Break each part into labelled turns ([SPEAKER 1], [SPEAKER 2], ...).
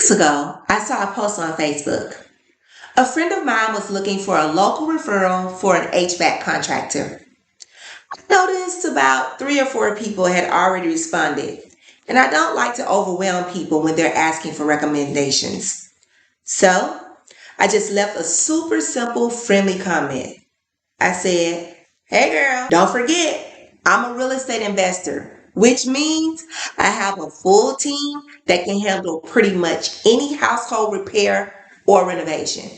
[SPEAKER 1] Weeks ago, I saw a post on Facebook. A friend of mine was looking for a local referral for an HVAC contractor. I noticed about 3 or 4 people had already responded, and I don't like to overwhelm people when they're asking for recommendations. So, I just left a super simple, friendly comment. I said, "Hey girl, don't forget, I'm a real estate investor, which means I have a full team that can handle pretty much any household repair or renovation."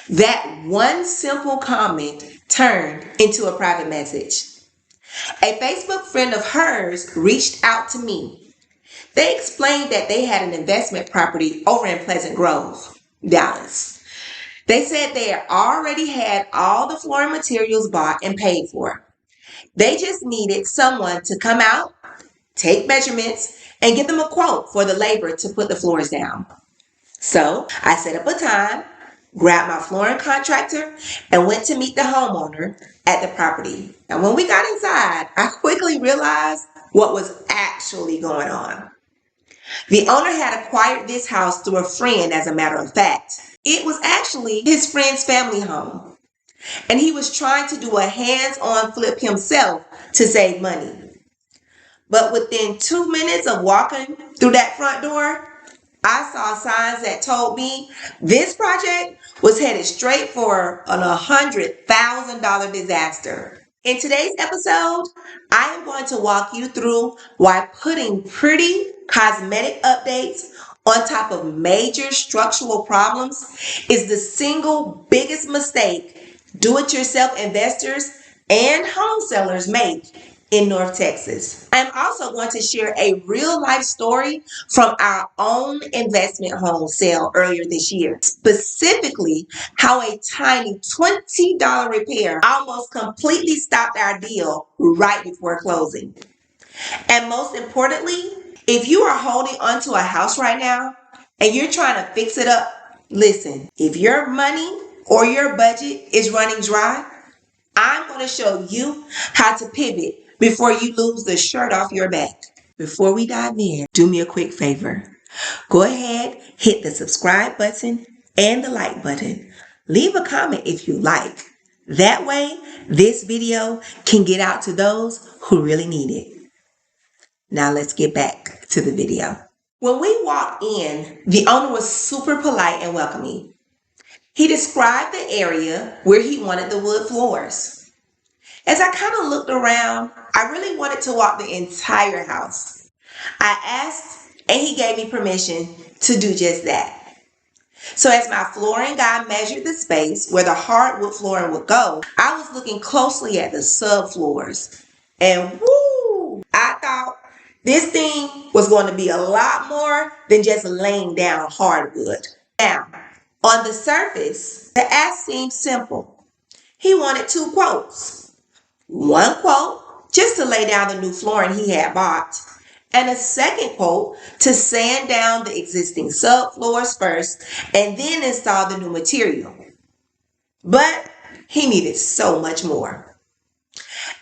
[SPEAKER 1] That one simple comment turned into a private message. A Facebook friend of hers reached out to me. They explained that they had an investment property over in Pleasant Grove, Dallas. They said they had already had all the flooring materials bought and paid for. They just needed someone to come out, take measurements, and give them a quote for the labor to put the floors down. So I set up a time, grabbed my flooring contractor, and went to meet the homeowner at the property. And when we got inside, I quickly realized what was actually going on. The owner had acquired this house through a friend, as a matter of fact. It was actually his friend's family home, and he was trying to do a hands-on flip himself to save money. But within 2 minutes of walking through that front door, I saw signs that told me this project was headed straight for an $100,000 disaster. In today's episode, I am going to walk you through why putting pretty cosmetic updates on top of major structural problems is the single biggest mistake do-it-yourself investors and home sellers make in North Texas. I'm also going to share a real life story from our own investment home sale earlier this year. Specifically, how a tiny $20 repair almost completely stopped our deal right before closing. And most importantly, if you are holding onto a house right now and you're trying to fix it up, listen, if your money or your budget is running dry, I'm going to show you how to pivot before you lose the shirt off your back. Before we dive in, do me a quick favor. Go ahead, hit the subscribe button and the like button. Leave a comment if you like. That way, this video can get out to those who really need it. Now let's get back to the video. When we walked in, the owner was super polite and welcoming. He described the area where he wanted the wood floors. As I kind of looked around, I really wanted to walk the entire house. I asked, and he gave me permission to do just that. So as my flooring guy measured the space where the hardwood flooring would go, I was looking closely at the subfloors. And woo! I thought this thing was going to be a lot more than just laying down hardwood. Now, on the surface, the ask seemed simple. He wanted 2 quotes. One quote just to lay down the new flooring he had bought, and a second quote to sand down the existing subfloors first and then install the new material. But he needed so much more.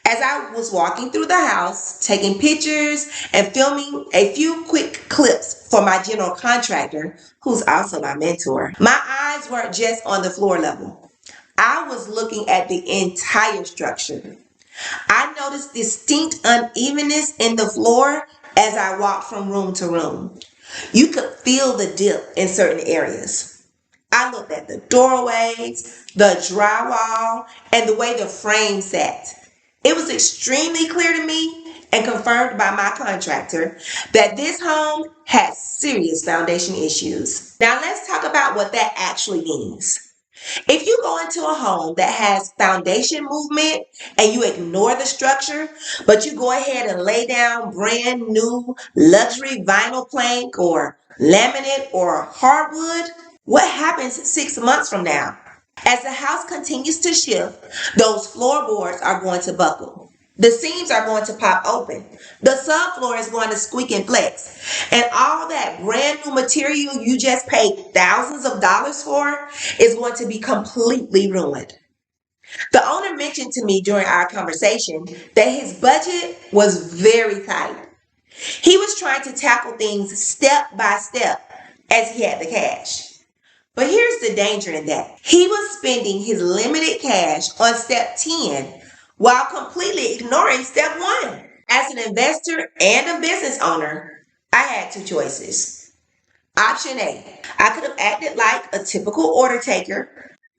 [SPEAKER 1] As I was walking through the house, taking pictures and filming a few quick clips for my general contractor, who's also my mentor, my eyes weren't just on the floor level. I was looking at the entire structure. I noticed distinct unevenness in the floor as I walked from room to room. You could feel the dip in certain areas. I looked at the doorways, the drywall, and the way the frame sat. It was extremely clear to me and confirmed by my contractor that this home had serious foundation issues. Now let's talk about what that actually means. If you go into a home that has foundation movement and you ignore the structure, but you go ahead and lay down brand new luxury vinyl plank or laminate or hardwood, what happens 6 months from now? As the house continues to shift, those floorboards are going to buckle. The seams are going to pop open. The subfloor is going to squeak and flex. And all that brand new material you just paid thousands of dollars for is going to be completely ruined. The owner mentioned to me during our conversation that his budget was very tight. He was trying to tackle things step by step, as he had the cash. But here's the danger in that. He was spending his limited cash on step 10 while completely ignoring step 1. As an investor and a business owner, I had two choices. Option A, I could have acted like a typical order taker.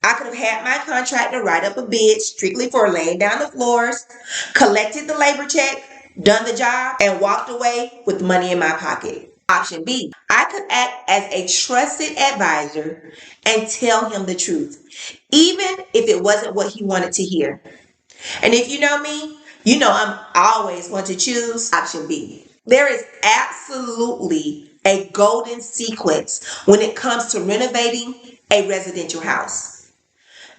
[SPEAKER 1] I could have had my contractor write up a bid strictly for laying down the floors, collected the labor check, done the job, and walked away with money in my pocket. Option B, I could act as a trusted advisor and tell him the truth, even if it wasn't what he wanted to hear. And if you know me, you know I'm always going to choose option B. There is absolutely a golden sequence when it comes to renovating a residential house.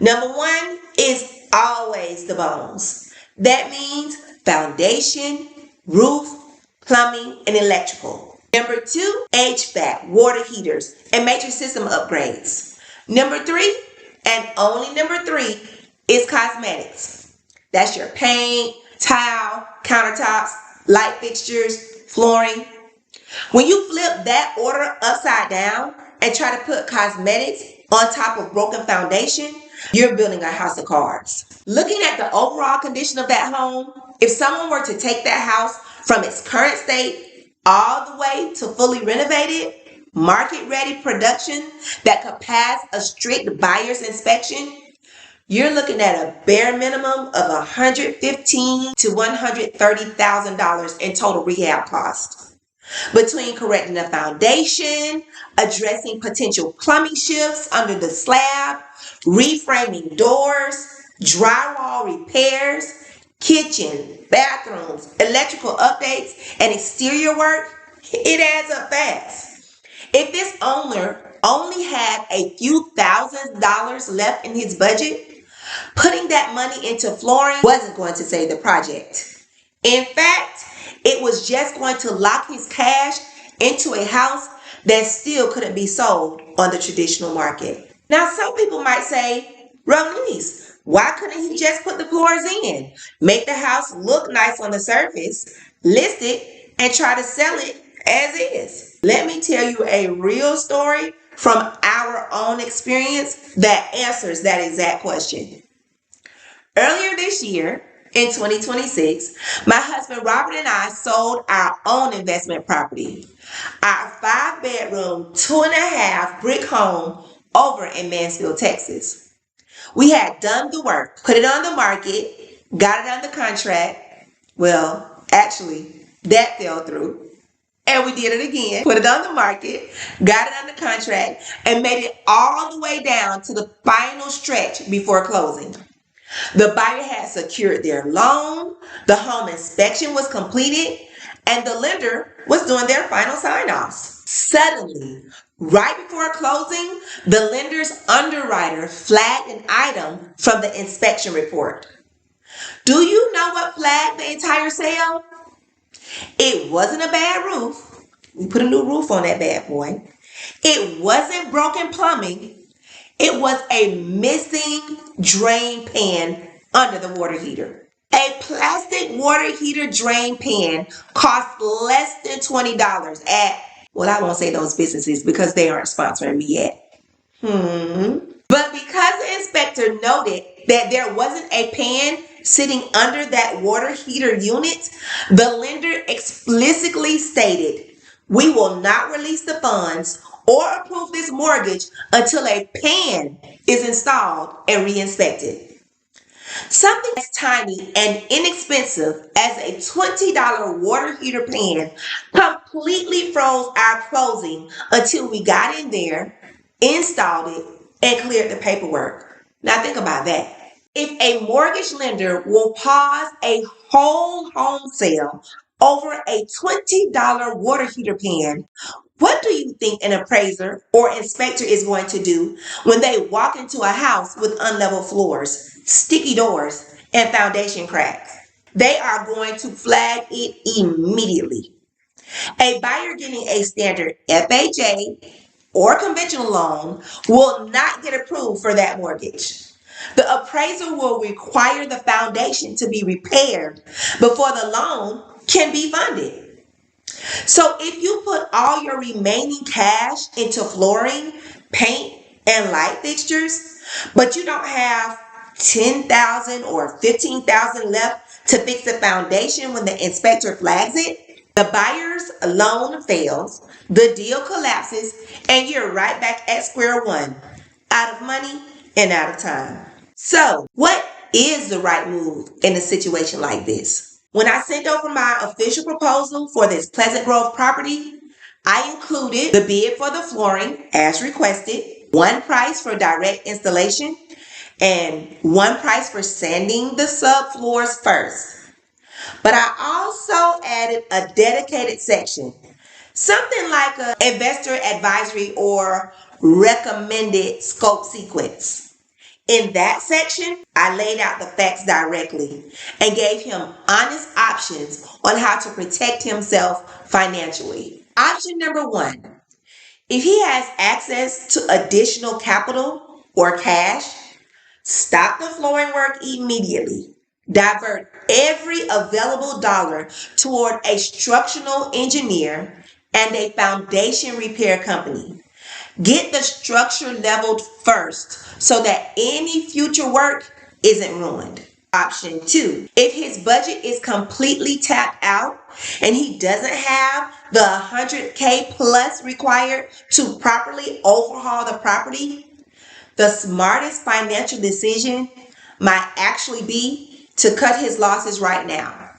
[SPEAKER 1] Number one is always the bones. That means foundation, roof, plumbing, and electrical. Number two, HVAC, water heaters, and major system upgrades. Number three, and only number three, is cosmetics. That's your paint, tile, countertops, light fixtures, flooring. When you flip that order upside down and try to put cosmetics on top of broken foundation, you're building a house of cards. Looking at the overall condition of that home, if someone were to take that house from its current state all the way to fully renovated, market-ready production that could pass a strict buyer's inspection, you're looking at a bare minimum of $115,000 to $130,000 in total rehab costs. Between correcting the foundation, addressing potential plumbing shifts under the slab, reframing doors, drywall repairs, kitchen, bathrooms, electrical updates, and exterior work, it adds up fast. If this owner only had a few $1,000s left in his budget, putting that money into flooring wasn't going to save the project. In fact, it was just going to lock his cash into a house that still couldn't be sold on the traditional market. Now, some people might say, Ronise, why couldn't he just put the floors in, make the house look nice on the surface, list it, and try to sell it as is? Let me tell you a real story from our own experience that answers that exact question. Earlier this year, in 2026, my husband Robert and I sold our own investment property, our 5-bedroom, 2.5 brick home over in Mansfield, Texas. We had done the work, put it on the market, got it under contract. Well, actually, that fell through. And we did it again, put it on the market, got it under contract, and made it all the way down to the final stretch before closing. The buyer had secured their loan, the home inspection was completed, and the lender was doing their final sign-offs. Suddenly, right before closing, the lender's underwriter flagged an item from the inspection report. Do you know what flagged the entire sale? It wasn't a bad roof. We put a new roof on that bad boy. It wasn't broken plumbing. It was a missing drain pan under the water heater. A plastic water heater drain pan cost less than $20 at, well, I won't say those businesses because they aren't sponsoring me yet. But because the inspector noted that there wasn't a pan sitting under that water heater unit, the lender explicitly stated, we will not release the funds or approve this mortgage until a pan is installed and re-inspected. Something as tiny and inexpensive as a $20 water heater pan completely froze our closing until we got in there, installed it, and cleared the paperwork. Now think about that. If a mortgage lender will pause a whole home sale over a $20 water heater pan, what do you think an appraiser or inspector is going to do when they walk into a house with unlevel floors, sticky doors, and foundation cracks? They are going to flag it immediately. A buyer getting a standard FHA or conventional loan will not get approved for that mortgage. The appraiser will require the foundation to be repaired before the loan can be funded. So if you put all your remaining cash into flooring, paint, and light fixtures, but you don't have 10,000 or 15,000 left to fix the foundation when the inspector flags it, the buyer's loan fails, the deal collapses, and you're right back at square one, out of money and out of time. So, what is the right move in a situation like this? When I sent over my official proposal for this Pleasant Grove property, I included the bid for the flooring as requested, one price for direct installation, and one price for sanding the subfloors first. But I also added a dedicated section, something like an investor advisory or recommended scope sequence. In that section, I laid out the facts directly and gave him honest options on how to protect himself financially. Option number one, if he has access to additional capital or cash, stop the flooring work immediately. Divert every available dollar toward a structural engineer and a foundation repair company. Get the structure leveled first so that any future work isn't ruined. Option two, if his budget is completely tapped out and he doesn't have the 100K plus required to properly overhaul the property, the smartest financial decision might actually be to cut his losses right now.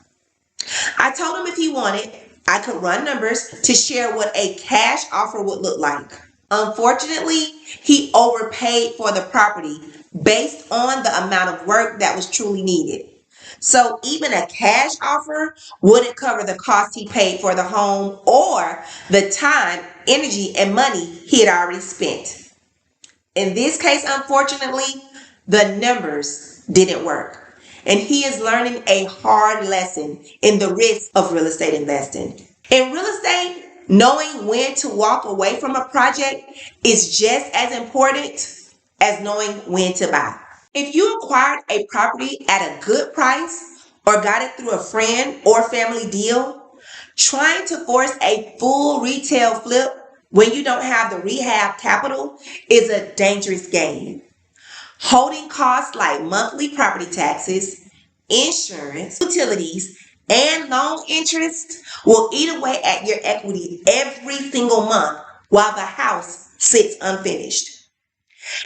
[SPEAKER 1] I told him if he wanted, I could run numbers to share what a cash offer would look like. Unfortunately, he overpaid for the property based on the amount of work that was truly needed. So even a cash offer wouldn't cover the cost he paid for the home or the time, energy, and money he had already spent. In this case, unfortunately, the numbers didn't work. And he is learning a hard lesson in the risk of real estate investing. In real estate, knowing when to walk away from a project is just as important as knowing when to buy. If you acquired a property at a good price or got it through a friend or family deal, trying to force a full retail flip when you don't have the rehab capital is a dangerous game. Holding costs like monthly property taxes, insurance, utilities, and loan interest will eat away at your equity every single month while the house sits unfinished.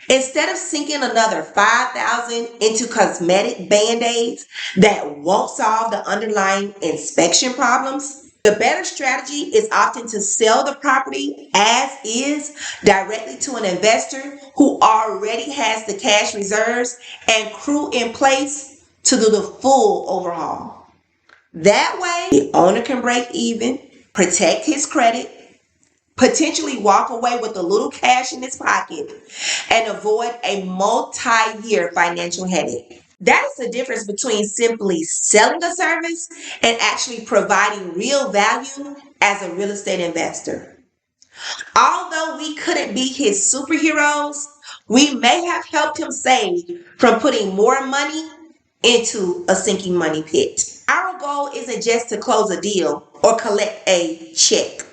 [SPEAKER 1] Instead of sinking another 5,000 into cosmetic band-aids that won't solve the underlying inspection problems, the better strategy is often to sell the property as is directly to an investor who already has the cash reserves and crew in place to do the full overhaul. That way, the owner can break even, protect his credit, potentially walk away with a little cash in his pocket, and avoid a multi-year financial headache. That is the difference between simply selling a service and actually providing real value as a real estate investor. Although we couldn't be his superheroes, we may have helped him save from putting more money into a sinking money pit. Our goal isn't just to close a deal or collect a check.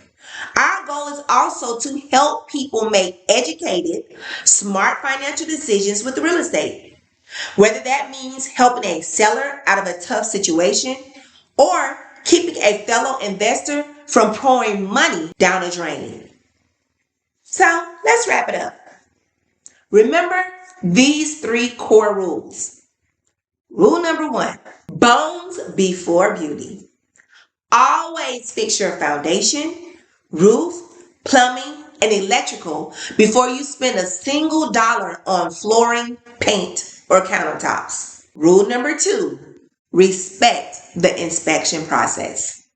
[SPEAKER 1] Our goal is also to help people make educated, smart financial decisions with real estate. Whether that means helping a seller out of a tough situation or keeping a fellow investor from pouring money down a drain. So let's wrap it up. Remember these three core rules. Rule number one, bones before beauty. Always fix your foundation, roof, plumbing, and electrical before you spend a single dollar on flooring, paint, or countertops. Rule number two, respect the inspection process.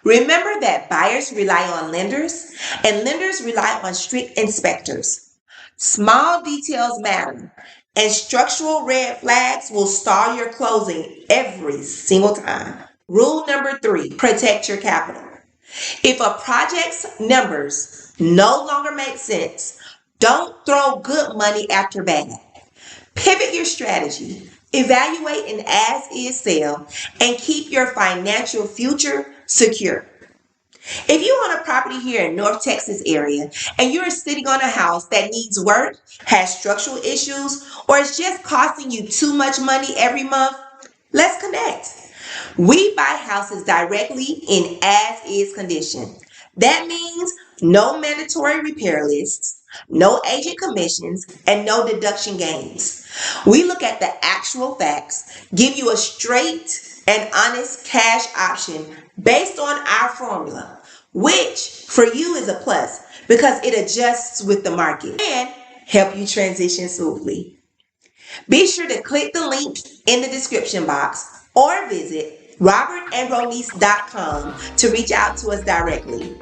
[SPEAKER 1] Remember that buyers rely on lenders and lenders rely on strict inspectors. Small details matter, and structural red flags will stall your closing every single time. Rule number three, protect your capital. If a project's numbers no longer make sense, don't throw good money after bad. Pivot your strategy, evaluate an as-is sale, and keep your financial future secure. If you own a property here in North Texas area and you're sitting on a house that needs work, has structural issues, or is just costing you too much money every month, let's connect. We buy houses directly in as-is condition. That means no mandatory repair lists, no agent commissions, and no deduction gains. We look at the actual facts, give you a straight and honest cash option based on our formula, which for you is a plus because it adjusts with the market and help you transition smoothly. Be sure to click the link in the description box or visit robertandronice.com to reach out to us directly.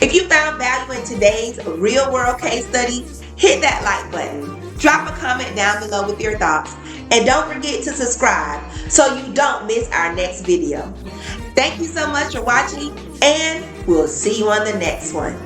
[SPEAKER 1] If you found value in today's real world case study, hit that like button. Drop a comment down below with your thoughts. And don't forget to subscribe so you don't miss our next video. Thank you so much for watching, and we'll see you on the next one.